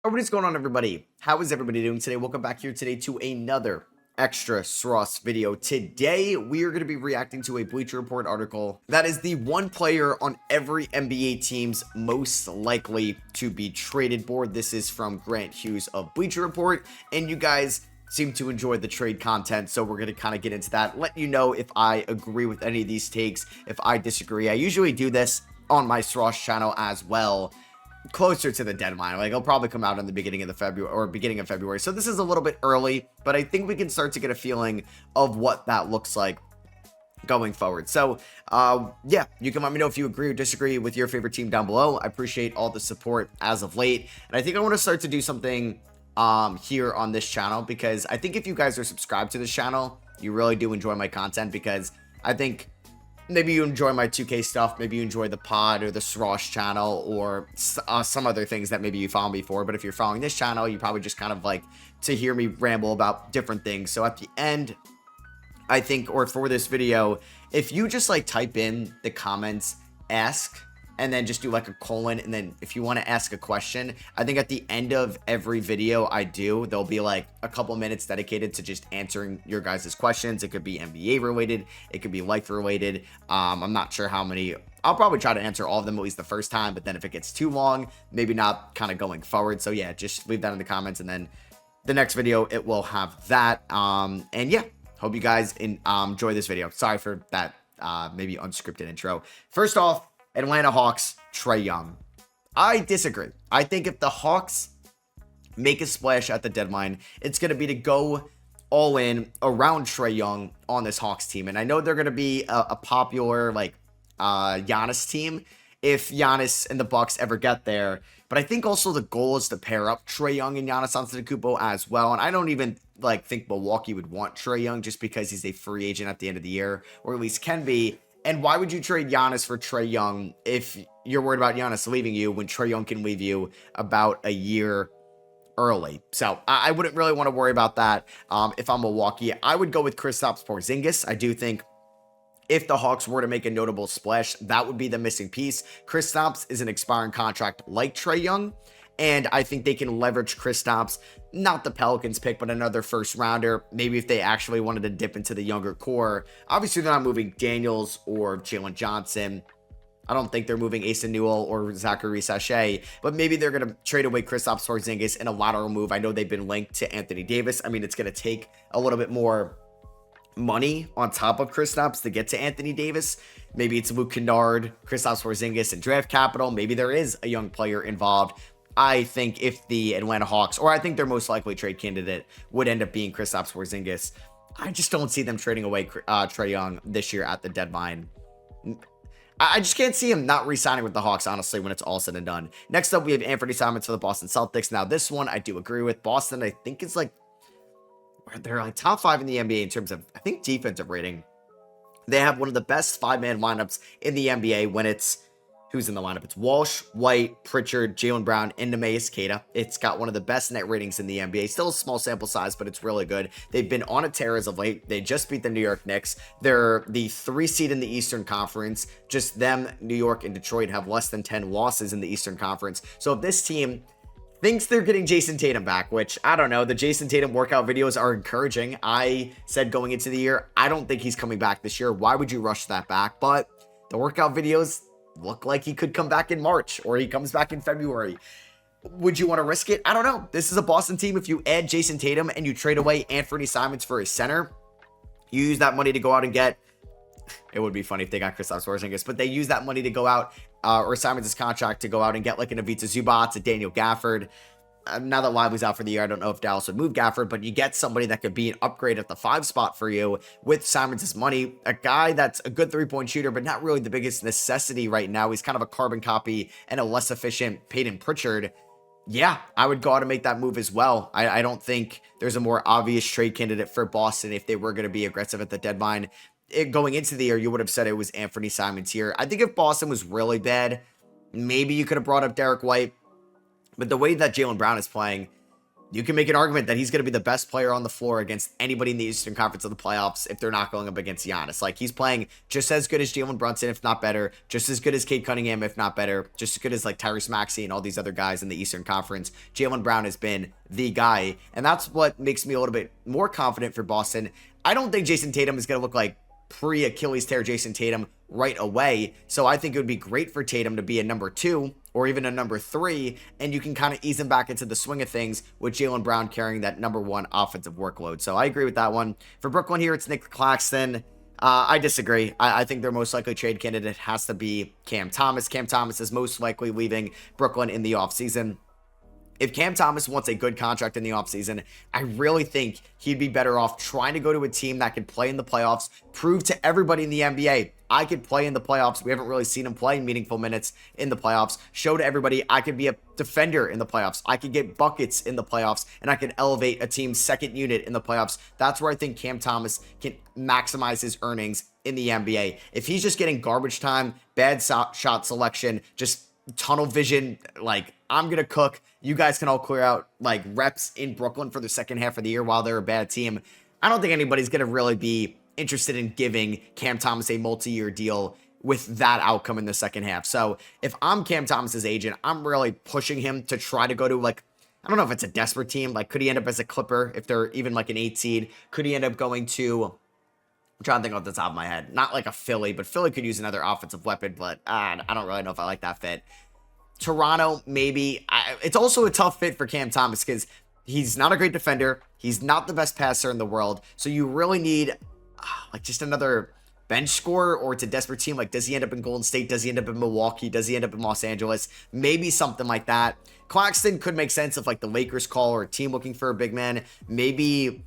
What is going on, everybody? How is everybody doing today? Welcome back here today to another extra SROS video. Today, we are going to be reacting to a Bleacher Report article that is the one player on every NBA team's most likely to be traded board. This is from Grant Hughes of Bleacher Report, and you guys seem to enjoy the trade content, so we're going to kind of get into that. Let you know if I agree with any of these takes, if I disagree. I usually do this on my SROS channel as well, closer to the deadline. Like, it'll probably come out in the beginning of February. So this is a little bit early, but I think we can start to get a feeling of what that looks like going forward. So yeah, you can let me know if you agree or disagree with your favorite team down below. I appreciate all the support as of late, and I think I want to start to do something here on this channel, because I think if you guys are subscribed to this channel, you really do enjoy my content, because I think maybe you enjoy my 2K stuff, maybe you enjoy the pod or the SROS channel, or some other things that maybe you follow me for. But if you're following this channel, you probably just kind of like to hear me ramble about different things. So at the end, I think, or for this video, if you just like type in the comments, ask, and then just do like a colon, and then if you want to ask a question, I think at the end of every video I do, there'll be like a couple minutes dedicated to just answering your guys' questions. It could be NBA related, it could be life related. I'm not sure how many. I'll probably try to answer all of them at least the first time, but then if it gets too long, maybe not, kind of going forward. So yeah, just leave that in the comments, and then the next video, it will have that. And yeah, hope you guys enjoy this video. Sorry for that maybe unscripted intro. First off, Atlanta Hawks, Trae Young. I disagree. I think if the Hawks make a splash at the deadline, it's going to be to go all in around Trae Young on this Hawks team. And I know they're going to be a popular, like, Giannis team if Giannis and the Bucks ever get there. But I think also the goal is to pair up Trae Young and Giannis Antetokounmpo as well. And I don't even think Milwaukee would want Trae Young just because he's a free agent at the end of the year, or at least can be. And why would you trade Giannis for Trae Young if you're worried about Giannis leaving you when Trae Young can leave you about a year early? So I wouldn't really want to worry about that. If I'm Milwaukee, I would go with Kristaps Porzingis. I do think if the Hawks were to make a notable splash, that would be the missing piece. Kristaps is an expiring contract like Trae Young, and I think they can leverage Kristaps, not the Pelicans pick, but another first rounder. Maybe if they actually wanted to dip into the younger core. Obviously, they're not moving Daniels or Jalen Johnson. I don't think they're moving Asa Newell or Zachary Sachet, but maybe they're going to trade away Kristaps Porzingis in a lateral move. I know they've been linked to Anthony Davis. I mean, it's going to take a little bit more money on top of Kristaps to get to Anthony Davis. Maybe it's Luke Kennard, Kristaps Porzingis, and draft capital. Maybe there is a young player involved. I think if the Atlanta Hawks, or I think their most likely trade candidate, would end up being Kristaps Porzingis, I just don't see them trading away Trae Young this year at the deadline. I just can't see him not re-signing with the Hawks, honestly, when it's all said and done. Next up, we have Anthony Simons for the Boston Celtics. Now, this one I do agree with. Boston, I think, is like, they're like top 5 in the NBA in terms of, I think, defensive rating. They have one of the best 5-man lineups in the NBA when it's, who's in the lineup? It's Walsh, White, Pritchard, Jaylen Brown, and Neemias Queta. It's got one of the best net ratings in the NBA. Still a small sample size, but it's really good. They've been on a tear as of late. They just beat the New York Knicks. They're the 3 seed in the Eastern Conference. Just them, New York, and Detroit have less than 10 losses in the Eastern Conference. So if this team thinks they're getting Jason Tatum back, which I don't know, the Jason Tatum workout videos are encouraging. I said going into the year, I don't think he's coming back this year. Why would you rush that back? But the workout videos look like he could come back in March, or he comes back in February. Would you want to risk it? I don't know. This is a Boston team. If you add Jason Tatum and you trade away Anthony Simons for his center, you use that money to go out and get, it would be funny if they got Kristaps Porzingis, but they use that money to go out, or Simons' contract to go out and get like an Ivica Zubac, a Daniel Gafford. Now that Lively's out for the year, I don't know if Dallas would move Gafford, but you get somebody that could be an upgrade at the 5 spot for you with Simons' money. A guy that's a good 3-point shooter, but not really the biggest necessity right now. He's kind of a carbon copy and a less efficient Peyton Pritchard. Yeah, I would go out and make that move as well. I don't think there's a more obvious trade candidate for Boston if they were going to be aggressive at the deadline. Going into the year, you would have said it was Anthony Simons here. I think if Boston was really bad, maybe you could have brought up Derek White. But the way that Jaylen Brown is playing, you can make an argument that he's going to be the best player on the floor against anybody in the Eastern Conference of the playoffs if they're not going up against Giannis. Like, he's playing just as good as Jalen Brunson, if not better, just as good as Cade Cunningham, if not better, just as good as like Tyrese Maxey and all these other guys in the Eastern Conference. Jaylen Brown has been the guy, and that's what makes me a little bit more confident for Boston. I don't think Jason Tatum is going to look like pre-Achilles tear Jason Tatum right away, so I think it would be great for Tatum to be a number 2 or even a number 3, and you can kind of ease him back into the swing of things with Jaylen Brown carrying that number 1 offensive workload. So I agree with that one. For Brooklyn here, it's Nick Claxton. I disagree. I think their most likely trade candidate has to be Cam Thomas. Cam Thomas is most likely leaving Brooklyn in the offseason. If Cam Thomas wants a good contract in the offseason, I really think he'd be better off trying to go to a team that can play in the playoffs, prove to everybody in the NBA, I could play in the playoffs. We haven't really seen him play meaningful minutes in the playoffs. Show to everybody I could be a defender in the playoffs. I could get buckets in the playoffs, and I could elevate a team's second unit in the playoffs. That's where I think Cam Thomas can maximize his earnings in the NBA. If he's just getting garbage time, bad shot selection, just tunnel vision, like, I'm going to cook, you guys can all clear out like reps in Brooklyn for the second half of the year while they're a bad team, I don't think anybody's going to really be interested in giving Cam Thomas a multi-year deal with that outcome in the second half. So if I'm Cam Thomas's agent, I'm really pushing him to try to go to, like, I don't know if it's a desperate team. Like, could he end up as a Clipper if they're even like an 8 seed? Could he end up going to, I'm trying to think off the top of my head, not like a Philly, but Philly could use another offensive weapon, but I don't really know if I like that fit. Toronto, maybe. It's also a tough fit for Cam Thomas because he's not a great defender. He's not the best passer in the world. So you really need like just another bench scorer, or it's a desperate team. Like, does he end up in Golden State? Does he end up in Milwaukee? Does he end up in Los Angeles? Maybe something like that. Claxton could make sense if like the Lakers call or a team looking for a big man. Maybe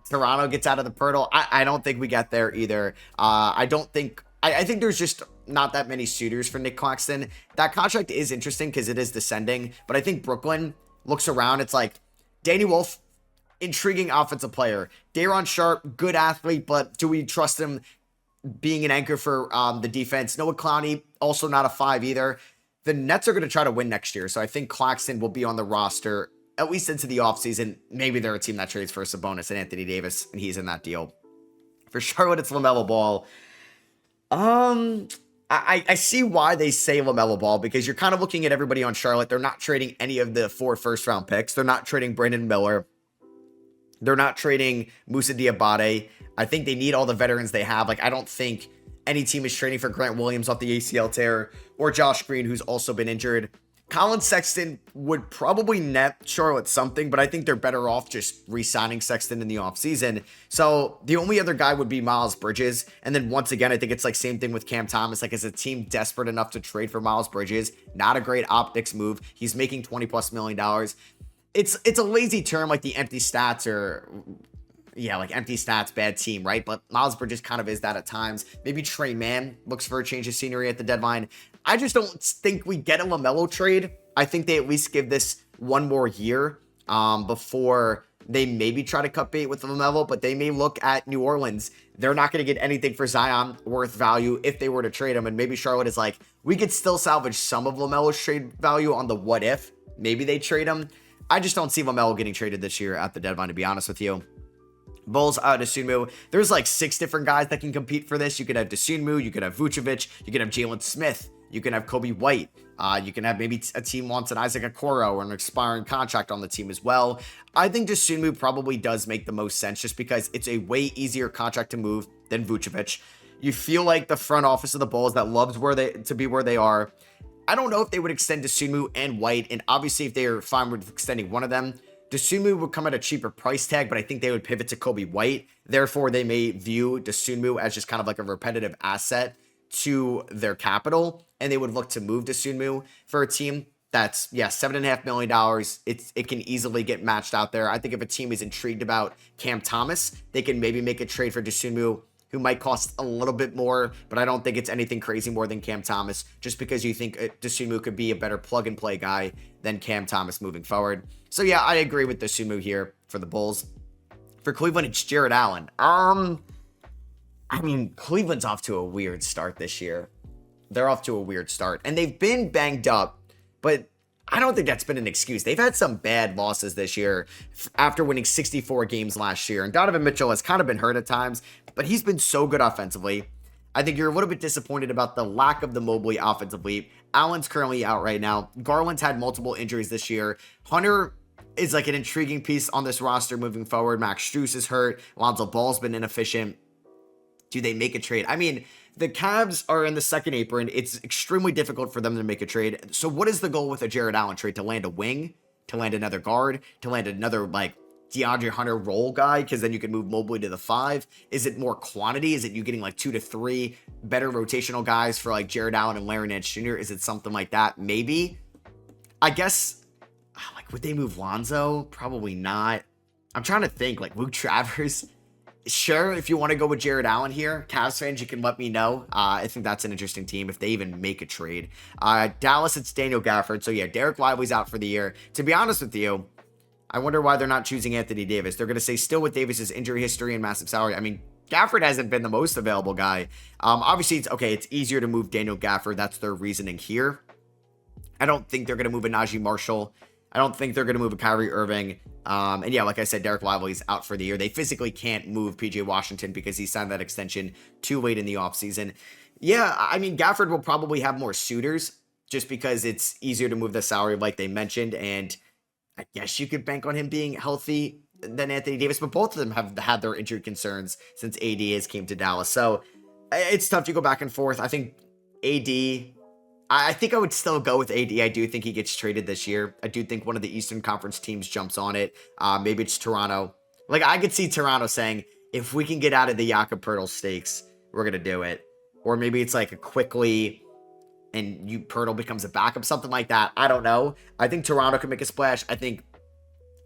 Toronto gets out of the portal. I don't think we get there either. I think there's just not that many suitors for Nick Claxton. That contract is interesting because it is descending, but I think Brooklyn looks around. It's like Danny Wolf, intriguing offensive player. Daron Sharp, good athlete, but do we trust him being an anchor for the defense? Noah Clowney, also not a 5 either. The Nets are going to try to win next year, so I think Claxton will be on the roster at least into the offseason. Maybe they're a team that trades for Sabonis and Anthony Davis, and he's in that deal. For Charlotte, it's LaMelo Ball. I see why they say LaMelo Ball, because you're kind of looking at everybody on Charlotte. They're not trading any of the 4 first-round picks. They're not trading Brandon Miller. They're not trading Moussa Diabate. I think they need all the veterans they have. Like, I don't think any team is trading for Grant Williams off the ACL tear or Josh Green, who's also been injured. Colin Sexton would probably net Charlotte something, but I think they're better off just re-signing Sexton in the offseason. So the only other guy would be Miles Bridges. And then once again, I think it's like same thing with Cam Thomas. Like, is a team desperate enough to trade for Miles Bridges? Not a great optics move. He's making $20+ million. It's a lazy term, like the empty stats, or yeah, like empty stats, bad team, right? But Miles Bridges kind of is that at times. Maybe Trey Mann looks for a change of scenery at the deadline. I just don't think we get a LaMelo trade. I think they at least give this one more year before they maybe try to cut bait with LaMelo, but they may look at New Orleans. They're not going to get anything for Zion worth value if they were to trade him. And maybe Charlotte is like, we could still salvage some of LaMelo's trade value on the what if. Maybe they trade him. I just don't see LaMelo getting traded this year at the deadline, to be honest with you. Bulls, Dosunmu. There's like 6 different guys that can compete for this. You could have Dosunmu, you could have Vucevic, you could have Jalen Smith, you can have Kobe White. You can have maybe a team wants an Isaac Okoro or an expiring contract on the team as well. I think Dosunmu probably does make the most sense just because it's a way easier contract to move than Vucevic. You feel like the front office of the Bulls that loves to be where they are. I don't know if they would extend Dosunmu and White, and obviously if they are fine with extending one of them, Dosunmu would come at a cheaper price tag, but I think they would pivot to Kobe White. Therefore, they may view Dosunmu as just kind of like a repetitive asset to their capital, and they would look to move Dosunmu for a team that's, yeah, $7.5 million. It can easily get matched out there. I think if a team is intrigued about Cam Thomas, they can maybe make a trade for Dosunmu, who might cost a little bit more, but I don't think it's anything crazy more than Cam Thomas, just because you think Dosunmu could be a better plug-and-play guy than Cam Thomas moving forward. So yeah, I agree with Dosunmu here for the Bulls. For Cleveland, it's Jared Allen. I mean, Cleveland's off to a weird start this year. They're off to a weird start, and they've been banged up, but I don't think that's been an excuse. They've had some bad losses this year after winning 64 games last year. And Donovan Mitchell has kind of been hurt at times, but he's been so good offensively. I think you're a little bit disappointed about the lack of the Mobley offensively. Allen's currently out right now. Garland's had multiple injuries this year. Hunter is like an intriguing piece on this roster moving forward. Max Strus is hurt. Lonzo Ball's been inefficient. Do they make a trade? I mean, the Cavs are in the second apron. It's extremely difficult for them to make a trade. So what is the goal with a Jared Allen trade? To land a wing? To land another guard? To land another, like, DeAndre Hunter role guy? Because then you can move Mobley to the 5. Is it more quantity? Is it you getting, like, 2 to 3 better rotational guys for, like, Jared Allen and Larry Nance Jr.? Is it something like that? Maybe. I guess, like, would they move Lonzo? Probably not. I'm trying to think, like, Luke Travers. Sure, if you want to go with Jared Allen here, Cavs fans, you can let me know. I think that's an interesting team if they even make a trade. Dallas, it's Daniel Gafford. So, yeah, Derek Lively's out for the year. To be honest with you, I wonder why they're not choosing Anthony Davis. They're going to say still with Davis's injury history and massive salary. I mean, Gafford hasn't been the most available guy. Obviously, it's easier to move Daniel Gafford. That's their reasoning here. I don't think they're going to move a Najee Marshall. I don't think they're going to move a Kyrie Irving. And yeah, like I said, Derek Lively's out for the year. They physically can't move PJ Washington because he signed that extension too late in the offseason. Yeah, I mean, Gafford will probably have more suitors just because it's easier to move the salary like they mentioned. And I guess you could bank on him being healthy than Anthony Davis, but both of them have had their injury concerns since AD has came to Dallas. So it's tough to go back and forth. I think I think I would still go with AD. I do think he gets traded this year. I do think one of the Eastern Conference teams jumps on it. Maybe it's Toronto. Like, I could see Toronto saying, if we can get out of the Jakob Poeltl stakes, we're going to do it. Or maybe it's like a quickly and Poeltl becomes a backup, something like that. I don't know. I think Toronto can make a splash. I think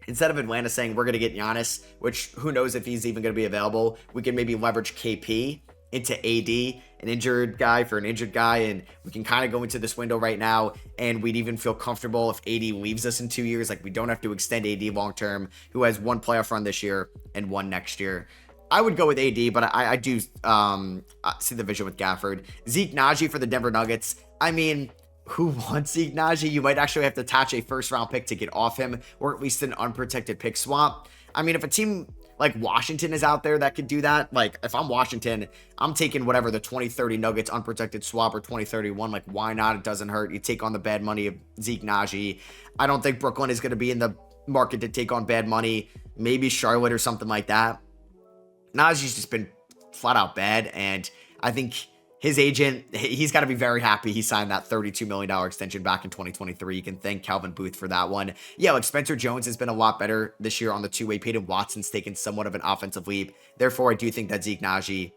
instead of Atlanta saying we're going to get Giannis, which who knows if he's even going to be available, we can maybe leverage KP into AD, an injured guy for an injured guy, and we can kind of go into this window right now, and we'd even feel comfortable if AD leaves us in 2 years. Like, we don't have to extend AD long term, who has one playoff run this year and one next year. I would go with AD, but I do see the vision with Gafford. Zeke Naji for the Denver Nuggets. I mean, who wants Zeke Naji? You might actually have to attach a first-round pick to get off him, or at least an unprotected pick swap. I mean, if a team like Washington is out there that could do that, like, if I'm Washington, I'm taking whatever the 2030 Nuggets unprotected swap or 2031. Like, why not? It doesn't hurt. You take on the bad money of Zeke Naji. I don't think Brooklyn is going to be in the market to take on bad money. Maybe Charlotte or something like that. Naji's just been flat out bad, and I think his agent, he's got to be very happy he signed that $32 million extension back in 2023. You can thank Calvin Booth for that one. Yeah, like Spencer Jones has been a lot better this year on the two-way. Peyton Watson's taken somewhat of an offensive leap. Therefore, I do think that Zeke Naji,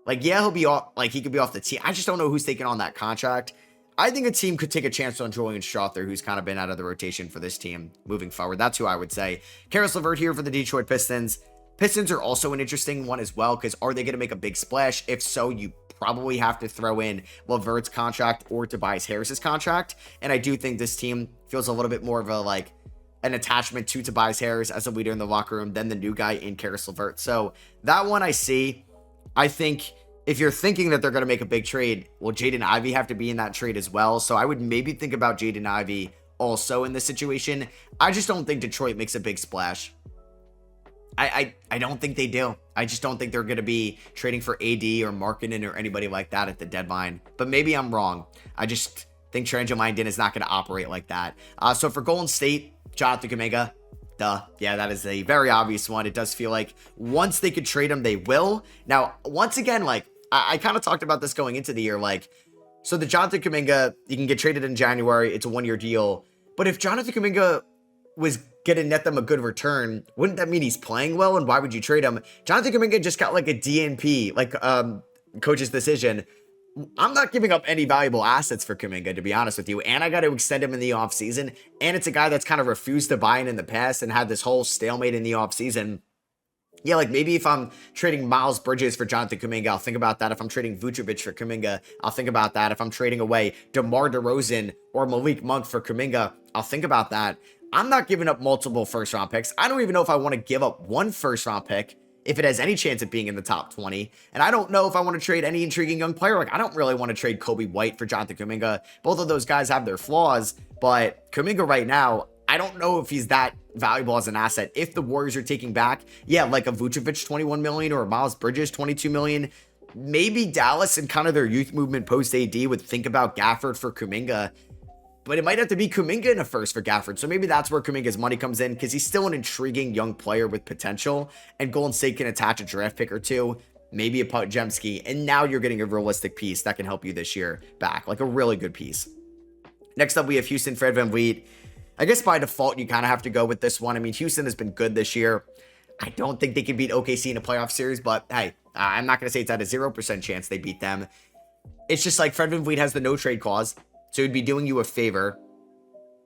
like, yeah, he'll be off, like, he could be off the team. I just don't know who's taking on that contract. I think a team could take a chance on Julian Strawther, who's kind of been out of the rotation for this team moving forward. That's who I would say. Karis LeVert here for the Detroit Pistons. Pistons are also an interesting one as well, because are they going to make a big splash? If so, you probably have to throw in LeVert's contract or Tobias Harris's contract. And I do think this team feels a little bit more of a, like, an attachment to Tobias Harris as a leader in the locker room than the new guy in Karis LeVert. So that one I see. I think if you're thinking that they're going to make a big trade, well, Jaden Ivey have to be in that trade as well. So I would maybe think about Jaden Ivey also in this situation. I just don't think Detroit makes a big splash. I don't think they do. I just don't think they're going to be trading for AD or Markkanen or anybody like that at the deadline. But maybe I'm wrong. I just think Trangelo Langdon is not going to operate like that. So for Golden State, Jonathan Kuminga, duh. Yeah, that is a very obvious one. It does feel like once they could trade him, they will. Now, once again, like, I kind of talked about this going into the year. Like, so the Jonathan Kuminga, you can get traded in January. It's a one-year deal. But if Jonathan Kuminga was going to net them a good return, wouldn't that mean he's playing well? And why would you trade him? Jonathan Kuminga just got like a DNP, like coach's decision. I'm not giving up any valuable assets for Kuminga, to be honest with you. And I got to extend him in the offseason. And it's a guy that's kind of refused to buy in the past and had this whole stalemate in the offseason. Yeah, like maybe if I'm trading Miles Bridges for Jonathan Kuminga, I'll think about that. If I'm trading Vucevic for Kuminga, I'll think about that. If I'm trading away DeMar DeRozan or Malik Monk for Kuminga, I'll think about that. I'm not giving up multiple first-round picks. I don't even know if I want to give up one first-round pick if it has any chance of being in the top 20. And I don't know if I want to trade any intriguing young player. Like, I don't really want to trade Kobe White for Jonathan Kuminga. Both of those guys have their flaws, but Kuminga right now, I don't know if he's that valuable as an asset. If the Warriors are taking back, yeah, like a Vucevic 21 million or a Miles Bridges 22 million, maybe Dallas and kind of their youth movement post AD would think about Gafford for Kuminga. But it might have to be Kuminga in a first for Gafford. So maybe that's where Kuminga's money comes in, because he's still an intriguing young player with potential. And Golden State can attach a draft pick or two, maybe a Podziemski. And now you're getting a realistic piece that can help you this year back. Like a really good piece. Next up, we have Houston, Fred VanVleet. I guess by default, you kind of have to go with this one. I mean, Houston has been good this year. I don't think they can beat OKC in a playoff series. But hey, I'm not going to say it's at a 0% chance they beat them. It's just like Fred VanVleet has the no trade clause. So he'd be doing you a favor.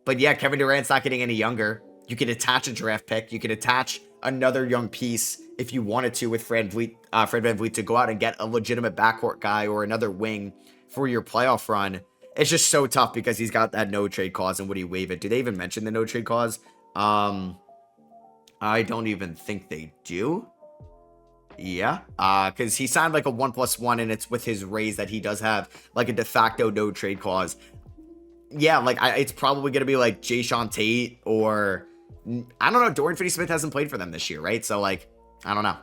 But yeah, Kevin Durant's not getting any younger. You could attach a draft pick. You could attach another young piece if you wanted to with Fred VanVleet to go out and get a legitimate backcourt guy or another wing for your playoff run. It's just so tough because he's got that no trade clause, and would he waive it? Do they even mention the no trade clause? I don't even think they do. Yeah, because he signed like a 1+1, and it's with his raise that he does have like a de facto no trade clause. Yeah, like it's probably going to be like Jayshawn Tate or I don't know. Dorian Finney-Smith hasn't played for them this year, right? So like, I don't know.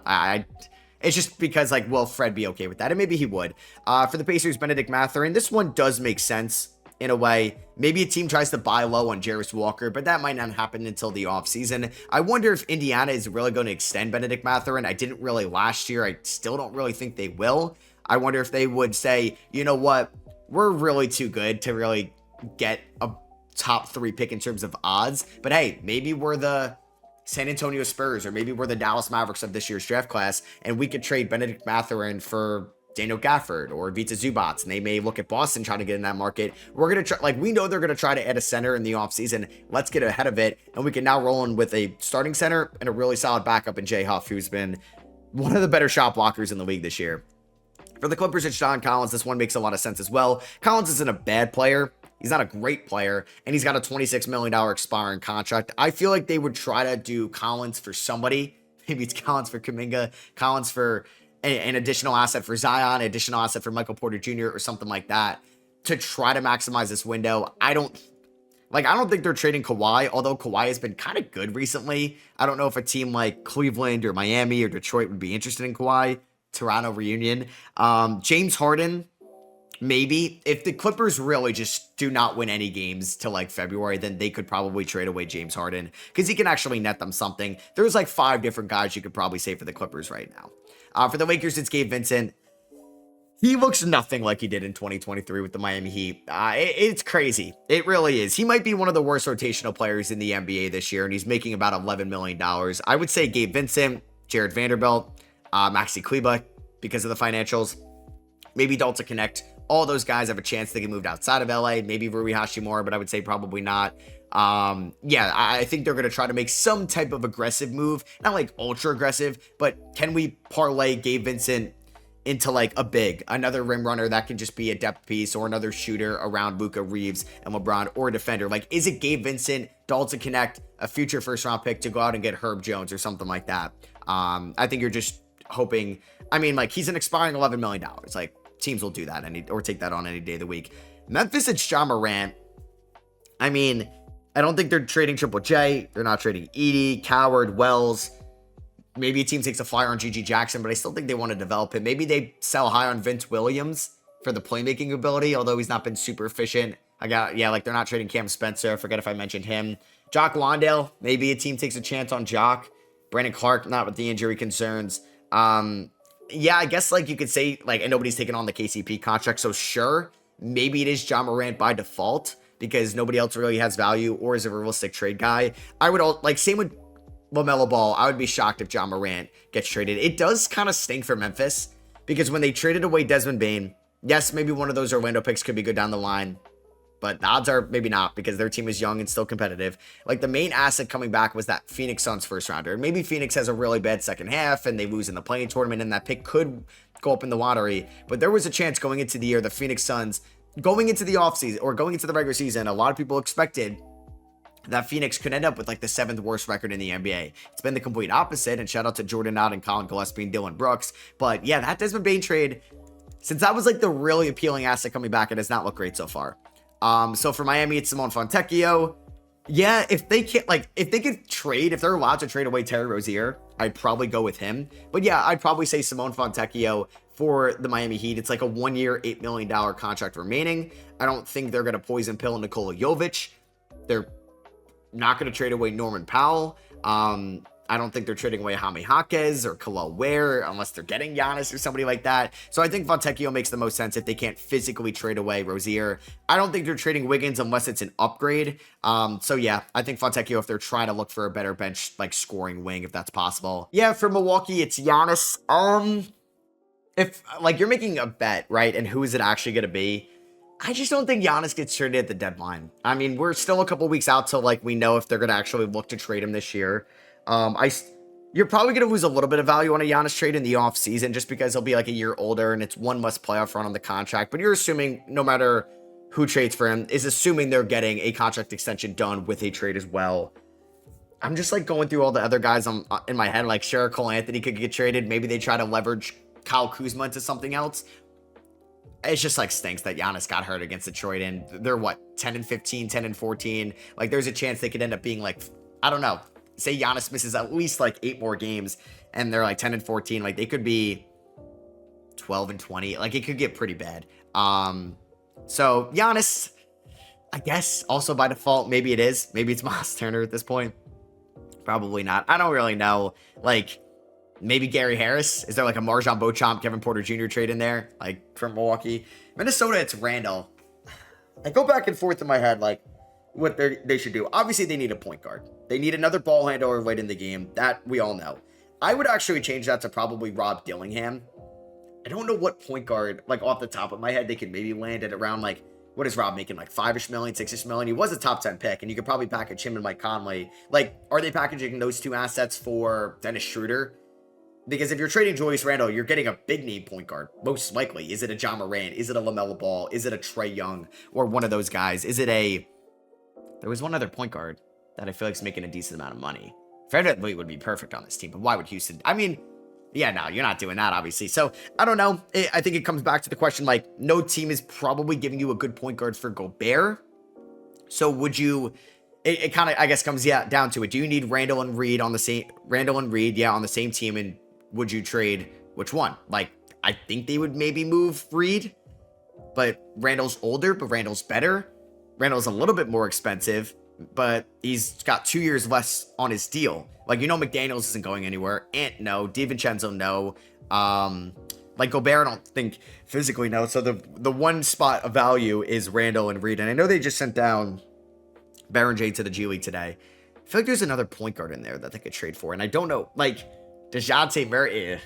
It's just because like, will Fred be okay with that? And maybe he would. For the Pacers, Benedict Mathurin, this one does make sense in a way. Maybe a team tries to buy low on Jarris Walker, but that might not happen until the offseason. I wonder if Indiana is really going to extend Benedict Mathurin. I didn't really last year. I still don't really think they will. I wonder if they would say, you know what? We're really too good to really get a top 3 pick in terms of odds. But hey, maybe we're the San Antonio Spurs, or maybe we're the Dallas Mavericks of this year's draft class, and we could trade Benedict Mathurin for Daniel Gafford or Vita Zubats, and they may look at Boston trying to get in that market. We're going to try, like, we know they're going to try to add a center in the offseason. Let's get ahead of it, and we can now roll in with a starting center and a really solid backup in Jay Huff, who's been one of the better shot blockers in the league this year. For the Clippers, it's John Collins. This one makes a lot of sense as well. Collins isn't a bad player. He's not a great player, and he's got a $26 million expiring contract. I feel like they would try to do Collins for somebody. Maybe it's Collins for Kuminga, Collins for an additional asset for Zion, an additional asset for Michael Porter Jr., or something like that to try to maximize this window. I don't think they're trading Kawhi, although Kawhi has been kind of good recently. I don't know if a team like Cleveland or Miami or Detroit would be interested in Kawhi. Toronto reunion. James Harden, maybe. If the Clippers really just do not win any games till like February, then they could probably trade away James Harden because he can actually net them something. There's like 5 different guys you could probably say for the Clippers right now. For the Lakers, it's Gabe Vincent. He looks nothing like he did in 2023 with the Miami Heat. It's crazy. It really is. He might be one of the worst rotational players in the NBA this year, and he's making about $11 million. I would say Gabe Vincent, Jared Vanderbilt, Maxi Kleber because of the financials. Maybe Dalton Connect. All those guys have a chance to get moved outside of LA. Maybe Rui Hachimura, but I would say probably not. Yeah, I think they're going to try to make some type of aggressive move. Not like ultra aggressive, but can we parlay Gabe Vincent into like a big, another rim runner that can just be a depth piece, or another shooter around Luka, Reeves, and LeBron, or a defender? Like, is it Gabe Vincent, Dalton Connect, a future first round pick to go out and get Herb Jones or something like that? I think you're just hoping. I mean, like, he's an expiring $11 million. Like, teams will do that or take that on any day of the week. Memphis, it's Ja Morant. I mean, I don't think they're trading Triple J. They're not trading Edie, Coward, Wells. Maybe a team takes a flyer on GG Jackson, but I still think they want to develop him. Maybe they sell high on Vince Williams for the playmaking ability, although he's not been super efficient. Like, they're not trading Cam Spencer. I forget if I mentioned him. Jock Wandale. Maybe a team takes a chance on Jock. Brandon Clark, not with the injury concerns. Yeah, I guess, like, you could say, like, and nobody's taking on the KCP contract, so sure, maybe it is Ja Morant by default, because nobody else really has value or is a realistic trade guy. I would, same with LaMelo Ball. I would be shocked if Ja Morant gets traded. It does kind of stink for Memphis, because when they traded away Desmond Bane, yes, maybe one of those Orlando picks could be good down the line, but the odds are maybe not, because their team is young and still competitive. Like, the main asset coming back was that Phoenix Suns first rounder. Maybe Phoenix has a really bad second half and they lose in the play-in tournament, and that pick could go up in the lottery. But there was a chance going into the year, the Phoenix Suns, going into the offseason or going into the regular season, a lot of people expected that Phoenix could end up with like the 7th worst record in the NBA. It's been the complete opposite, and shout out to Jordan Knott and Colin Gillespie and Dylan Brooks. But yeah, that Desmond Bane trade, since that was like the really appealing asset coming back, it has not looked great so far. So for Miami, it's Simone Fontecchio. Yeah, if they can't, like, if they could trade, if they're allowed to trade away Terry Rozier, I'd probably go with him. But yeah, I'd probably say Simone Fontecchio for the Miami Heat. It's like a 1-year, $8 million contract remaining. I don't think they're going to poison pill Nikola Jovic. They're not going to trade away Norman Powell. I don't think they're trading away Jaime Jaquez or Khalil Ware unless they're getting Giannis or somebody like that. So I think Fontecchio makes the most sense if they can't physically trade away Rozier. I don't think they're trading Wiggins unless it's an upgrade. So yeah, I think Fontecchio, if they're trying to look for a better bench, like scoring wing, if that's possible. Yeah, for Milwaukee, it's Giannis. If like you're making a bet, right? And who is it actually going to be? I just don't think Giannis gets traded at the deadline. I mean, we're still a couple weeks out till like we know if they're going to actually look to trade him this year. You're probably going to lose a little bit of value on a Giannis trade in the offseason just because he'll be like a year older and it's one less playoff run on the contract. But you're assuming no matter who trades for him is assuming they're getting a contract extension done with a trade as well. I'm just like going through all the other guys in my head, like sure, Cole Anthony could get traded. Maybe they try to leverage Kyle Kuzma into something else. It's just like stinks that Giannis got hurt against Detroit and they're what, 10-15, 10-14. Like there's a chance they could end up being like, I don't know. Say Giannis misses at least like 8 more games and they're like 10-14, like they could be 12-20. Like it could get pretty bad. So Giannis, I guess also by default, maybe it is. Maybe it's Miles Turner at this point. Probably not. I don't really know. Like maybe Gary Harris. Is there like a Marjon Beauchamp, Kevin Porter Jr. trade in there? Like from Milwaukee. Minnesota, it's Randall. I go back and forth in my head like what they should do. Obviously, they need a point guard. They need another ball handler late in the game. That we all know. I would actually change that to probably Rob Dillingham. I don't know what point guard, like off the top of my head, they could maybe land at around like, what is Rob making? Like 5-ish million, 6-ish million? He was a top 10 pick, and you could probably package him and Mike Conley. Like, are they packaging those two assets for Dennis Schroeder? Because if you're trading Julius Randle, you're getting a big name point guard. Most likely. Is it a John Morant? Is it a LaMelo Ball? Is it a Trae Young? Or one of those guys? Is it a... There was one other point guard that I feel like is making a decent amount of money. Fred VanVleet would be perfect on this team, but why would Houston? I mean, yeah, no, you're not doing that, obviously. So, I don't know. I think it comes back to the question, like, no team is probably giving you a good point guard for Gobert. So, would you... It kind of, I guess, comes down to it. Do you need Randall and Reed on the same... Randall and Reed, on the same team, and would you trade which one? Like, I think they would maybe move Reed, but Randall's older, but Randall's better. Randall's a little bit more expensive, but he's got 2 years less on his deal. Like, McDaniels isn't going anywhere. Ant, no. DiVincenzo, no. Like, Gobert, I don't think physically, no. So, the one spot of value is Randall and Reed. And I know they just sent down Baron J to the G League today. I feel like there's another point guard in there that they could trade for. And I don't know, like, DeJounte Murray,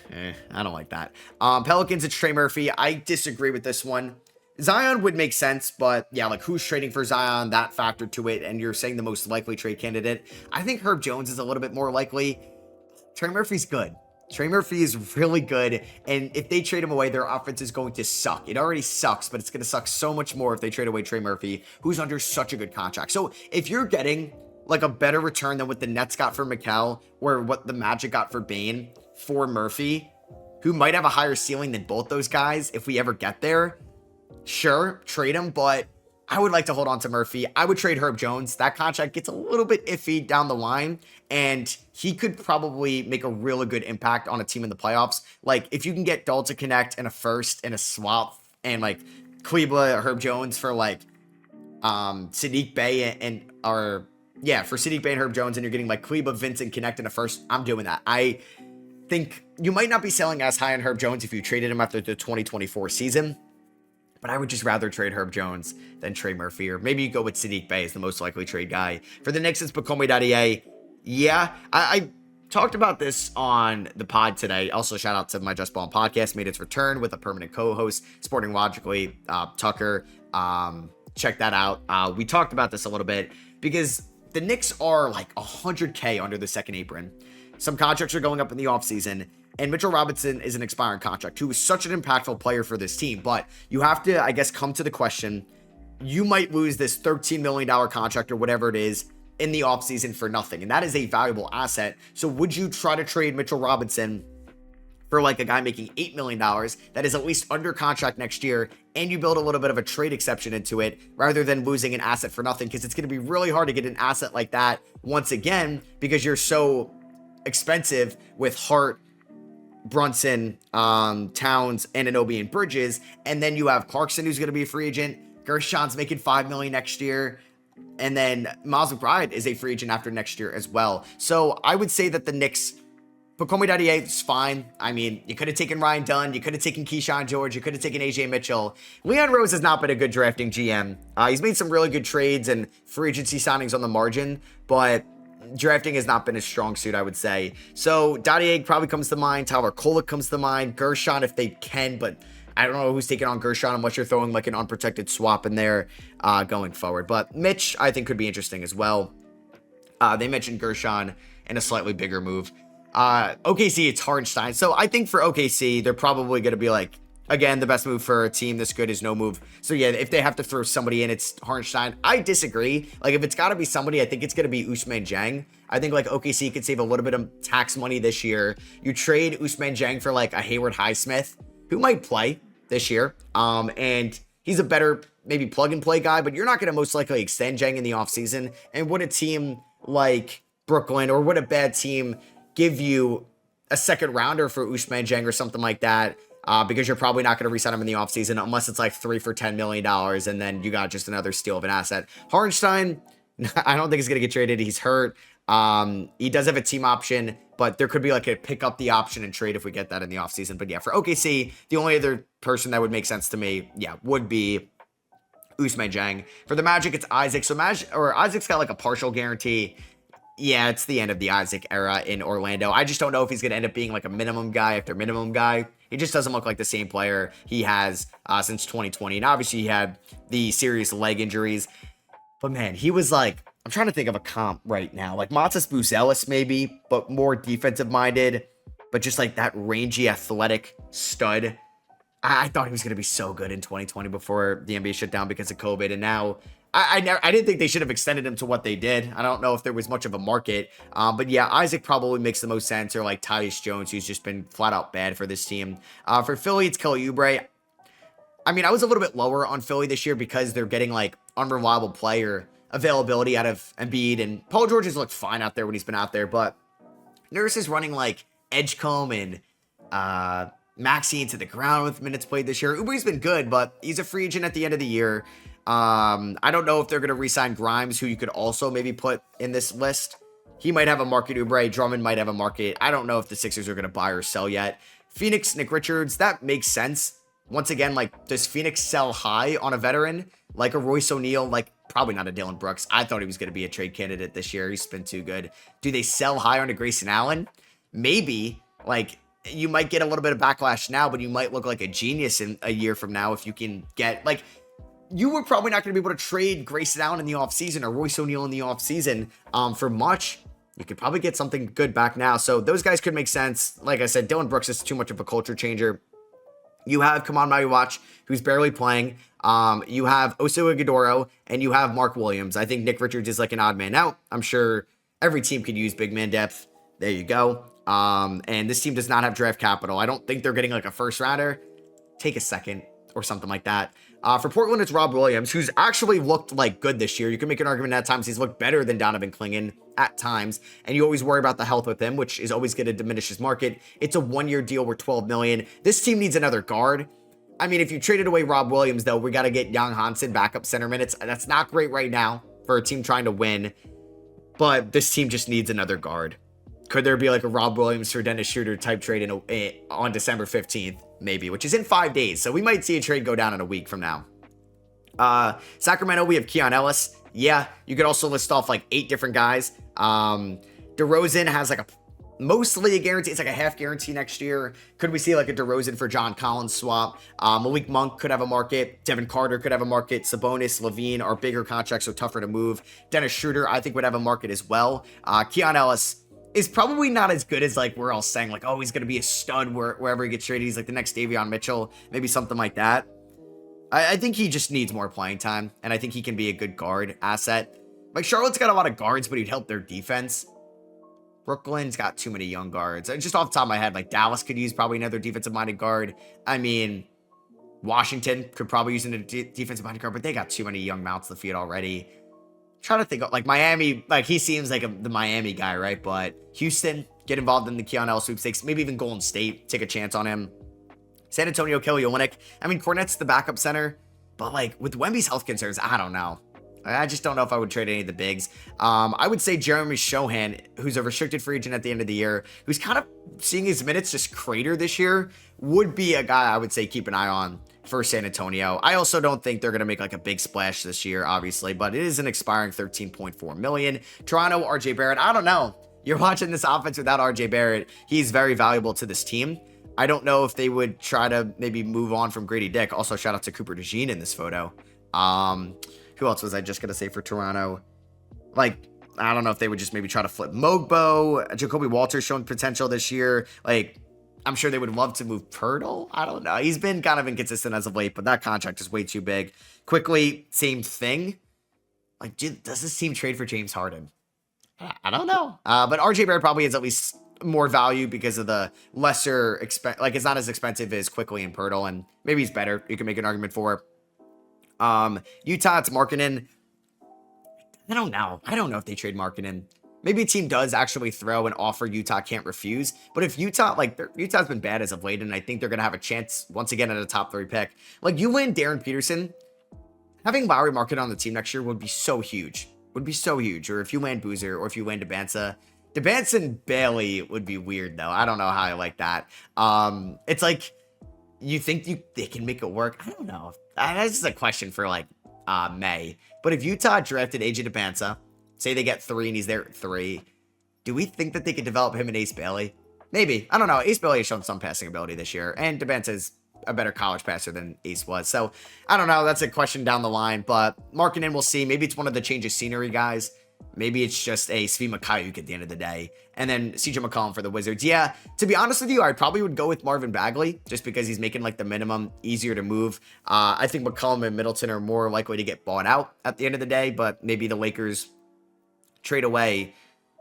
I don't like that. Pelicans, it's Trey Murphy. I disagree with this one. Zion would make sense, but yeah, like who's trading for Zion, that factor to it, and you're saying the most likely trade candidate. I think Herb Jones is a little bit more likely. Trey Murphy's good. Trey Murphy is really good, and if they trade him away, their offense is going to suck. It already sucks, but it's going to suck so much more if they trade away Trey Murphy, who's under such a good contract. So if you're getting like a better return than what the Nets got for Mikal or what the Magic got for Bane for Murphy, who might have a higher ceiling than both those guys if we ever get there, sure, trade him, but I would like to hold on to Murphy. I would trade Herb Jones. That contract gets a little bit iffy down the line, and he could probably make a really good impact on a team in the playoffs. Like, if you can get Dalton Connect and a first and a swap, and like Kleba, Herb Jones for like Sadiq Bey for Sadiq Bey and Herb Jones, and you're getting like Kleba, Vincent, Connect in a first, I'm doing that. I think you might not be selling as high on Herb Jones if you traded him after the 2024 season. But I would just rather trade Herb Jones than Trey Murphy, or maybe you go with Sadiq Bey as the most likely trade guy. For the Knicks, it's Bakome Daddier. Yeah, I talked about this on the pod today. Also, shout out to my Just Ball podcast, made its return with a permanent co-host, Sporting Logically, Tucker. Check that out. We talked about this a little bit because the Knicks are like 100K under the second apron. Some contracts are going up in the offseason. And Mitchell Robinson is an expiring contract, who is such an impactful player for this team. But you have to, I guess, come to the question, you might lose this $13 million contract or whatever it is in the offseason for nothing, and that is a valuable asset. So would you try to trade Mitchell Robinson for like a guy making $8 million that is at least under contract next year, and you build a little bit of a trade exception into it rather than losing an asset for nothing? Because it's going to be really hard to get an asset like that once again because you're so expensive with Hart, Brunson, Towns, Anunoby, and Bridges. And then you have Clarkson, who's going to be a free agent. Gershon's making $5 million next year. And then Miles McBride is a free agent after next year as well. So I would say that the Knicks, Pacomi Didier is fine. I mean, you could have taken Ryan Dunn. You could have taken Keyshawn George. You could have taken AJ Mitchell. Leon Rose has not been a good drafting GM. He's made some really good trades and free agency signings on the margin, but drafting has not been his strong suit, I would say. So Didier probably comes to mind. Tyler Kolek comes to mind. Gershon if they can, but I don't know who's taking on Gershon unless you're throwing like an unprotected swap in there going forward. But Mitch, I think, could be interesting as well. They mentioned Gershon in a slightly bigger move. OKC, it's Hartenstein. So I think for OKC, they're probably going to be like, again, the best move for a team this good is no move. So yeah, if they have to throw somebody in, it's Hartenstein. I disagree. Like if it's got to be somebody, I think it's going to be Ousmane Dieng. I think like OKC could save a little bit of tax money this year. You trade Ousmane Dieng for like a Hayward Highsmith, who might play this year. And he's a better maybe plug and play guy, but you're not going to most likely extend Dieng in the offseason. And would a team like Brooklyn or would a bad team give you a second rounder for Ousmane Dieng or something like that? Because you're probably not going to resign him in the offseason unless it's like 3 for $10 million and then you got just another steal of an asset. Hartenstein, I don't think he's going to get traded. He's hurt. He does have a team option, but there could be like a pick up the option and trade if we get that in the offseason. But yeah, for OKC, the only other person that would make sense to me, yeah, would be Ousmane Dieng. For the Magic, it's Isaac. So Isaac's got like a partial guarantee. Yeah, it's the end of the Isaac era in Orlando. I just don't know if he's going to end up being like a minimum guy after minimum guy. He just doesn't look like the same player he has since 2020. And obviously he had the serious leg injuries. But man, he was like, I'm trying to think of a comp right now. Like Matas Buzelis maybe, but more defensive minded. But just like that rangy athletic stud. I thought he was going to be so good in 2020 before the NBA shut down because of COVID. And now I didn't think they should have extended him to what they did. I don't know if there was much of a market. But yeah, Isaac probably makes the most sense, or like Tyus Jones, who's just been flat out bad for this team. For Philly, it's Kelly Oubre. I mean, I was a little bit lower on Philly this year because they're getting like unreliable player availability out of Embiid. And Paul George has looked fine out there when he's been out there. But Nurse is running like Edgecombe and Maxey into the ground with minutes played this year. Oubre's been good, but he's a free agent at the end of the year. I don't know if they're going to re-sign Grimes, who you could also maybe put in this list. He might have a market. Oubre, Drummond might have a market. I don't know if the Sixers are going to buy or sell yet. Phoenix, Nick Richards, that makes sense. Once again, like, does Phoenix sell high on a veteran? Like a Royce O'Neal, like, probably not a Dylan Brooks. I thought he was going to be a trade candidate this year. He's been too good. Do they sell high on a Grayson Allen? Maybe. Like, you might get a little bit of backlash now, but you might look like a genius in a year from now if you can get, like, you were probably not going to be able to trade Grayson Allen in the offseason or Royce O'Neal in the offseason for much. You could probably get something good back now. So those guys could make sense. Like I said, Dylan Brooks is too much of a culture changer. You have Kaman Maiwatch, who's barely playing. You have Oso Ighodaro, and you have Mark Williams. I think Nick Richards is like an odd man out. I'm sure every team could use big man depth. There you go. And this team does not have draft capital. I don't think they're getting like a first rounder. Take a second or something like that. For Portland, it's Rob Williams, who's actually looked like good this year. You can make an argument at times he's looked better than Donovan Clingan at times, and you always worry about the health with him, which is always going to diminish his market. It's a one-year deal worth $12 million. This team needs another guard. I mean, if you traded away Rob Williams, though, we got to get Young Hansen backup center minutes. That's not great right now for a team trying to win, but this team just needs another guard. Could there be like a Rob Williams for Dennis Schroeder type trade on December 15th? Maybe, which is in 5 days. So we might see a trade go down in a week from now. Sacramento, we have Keon Ellis. Yeah, you could also list off like 8 different guys. DeRozan has like mostly a guarantee. It's like a half guarantee next year. Could we see like a DeRozan for John Collins swap? Malik Monk could have a market. Devin Carter could have a market. Sabonis, Levine are bigger contracts, so tougher to move. Dennis Schroeder, I think, would have a market as well. Keon Ellis is probably not as good as like we're all saying, like, oh, he's going to be a stud wherever he gets traded. He's like the next Davion Mitchell, maybe something like that. I think he just needs more playing time, and I think he can be a good guard asset. Like, Charlotte's got a lot of guards, but he'd help their defense. Brooklyn's got too many young guards. Just off the top of my head, like, Dallas could use probably another defensive-minded guard. I mean, Washington could probably use a defensive-minded guard, but they got too many young mouths to feed already. Trying to think of, like, Miami, like, he seems like the Miami guy, right? But Houston, get involved in the Keanu sweepstakes. Maybe even Golden State, take a chance on him. San Antonio, Kelly Olynyk. I mean, Cornette's the backup center, but, like, with Wemby's health concerns, I don't know. I just don't know if I would trade any of the bigs. I would say Jeremy Shohan, who's a restricted free agent at the end of the year, who's kind of seeing his minutes just crater this year, would be a guy I would say keep an eye on for San Antonio. I also don't think they're going to make like a big splash this year, obviously, but it is an expiring $13.4 million. Toronto, RJ Barrett, I don't know. You're watching this offense without RJ Barrett. He's very valuable to this team. I don't know if they would try to maybe move on from Grady Dick. Also, shout out to Cooper DeJean in this photo. Who else was I just going to say for Toronto? Like, I don't know if they would just maybe try to flip Mogbo. Jacoby Walters showing potential this year. Like, I'm sure they would love to move Pirtle. I don't know. He's been kind of inconsistent as of late, but that contract is way too big. Quickly, same thing. Like, does this team trade for James Harden? I don't know. But RJ Barrett probably has at least more value because of the lesser like, it's not as expensive as Quickly and Pirtle, and maybe he's better. You can make an argument for. Utah, it's Markkanen. I don't know. I don't know if they trade Markkanen. Maybe a team does actually throw an offer Utah can't refuse. But if Utah, like, Utah's been bad as of late, and I think they're going to have a chance once again at a top 3 pick. Like, you win Darren Peterson, having Lowry Markkanen on the team next year would be so huge. Would be so huge. Or if you land Boozer, or if you land Debansa. Debansa and Bailey would be weird, though. I don't know how I like that. It's like, you think they can make it work? I don't know. That's just a question for, like, May. But if Utah drafted AJ Debansa, say they get 3 and he's there at 3, do we think that they could develop him and Ace Bailey? Maybe. I don't know. Ace Bailey has shown some passing ability this year, and Debansa is a better college passer than Ace was. So, I don't know. That's a question down the line, but Markkanen, we'll see. Maybe it's one of the change of scenery guys. Maybe it's just a Svi Mikhailiuk at the end of the day. And then CJ McCollum for the Wizards. Yeah, to be honest with you, I probably would go with Marvin Bagley just because he's making like the minimum, easier to move. I think McCollum and Middleton are more likely to get bought out at the end of the day, but maybe the Lakers trade away,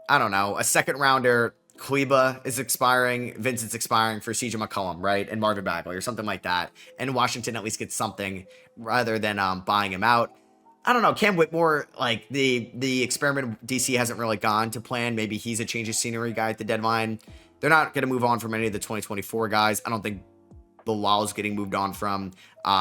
I don't know, a second rounder. Kleba is expiring, Vincent's expiring for CJ McCollum, right? And Marvin Bagley or something like that. And Washington at least gets something rather than buying him out. I don't know, Cam Whitmore, like, the experiment DC hasn't really gone to plan. Maybe he's a change of scenery guy at the deadline. They're not going to move on from any of the 2024 guys. I don't think Bilal's getting moved on from.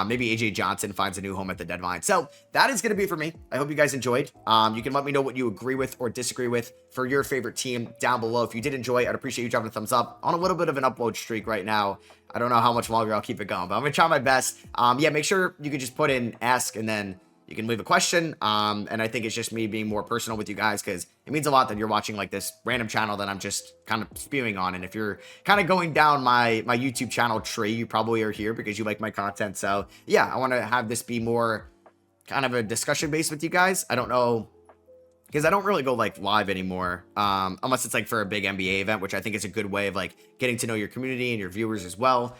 Maybe AJ Johnson finds a new home at the deadline. So that is going to be it for me. I hope you guys enjoyed. You can let me know what you agree with or disagree with for your favorite team down below. If you did enjoy, I'd appreciate you dropping a thumbs up. On a little bit of an upload streak right now. I don't know how much longer I'll keep it going, but I'm going to try my best. Yeah, make sure you can just put in ask, and then you can leave a question. And I think it's just me being more personal with you guys, because it means a lot that you're watching like this random channel that I'm just kind of spewing on. And if you're kind of going down my YouTube channel tree, you probably are here because you like my content. So yeah, I want to have this be more kind of a discussion base with you guys. I don't know, because I don't really go like live anymore, unless it's like for a big NBA event, which I think is a good way of like getting to know your community and your viewers as well.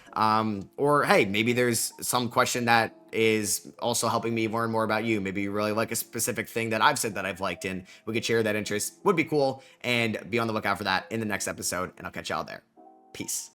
Or hey, maybe there's some question that is also helping me learn more about you. Maybe you really like a specific thing that I've said that I've liked, and we could share that interest. Would be cool, and be on the lookout for that in the next episode, and I'll catch y'all there. Peace.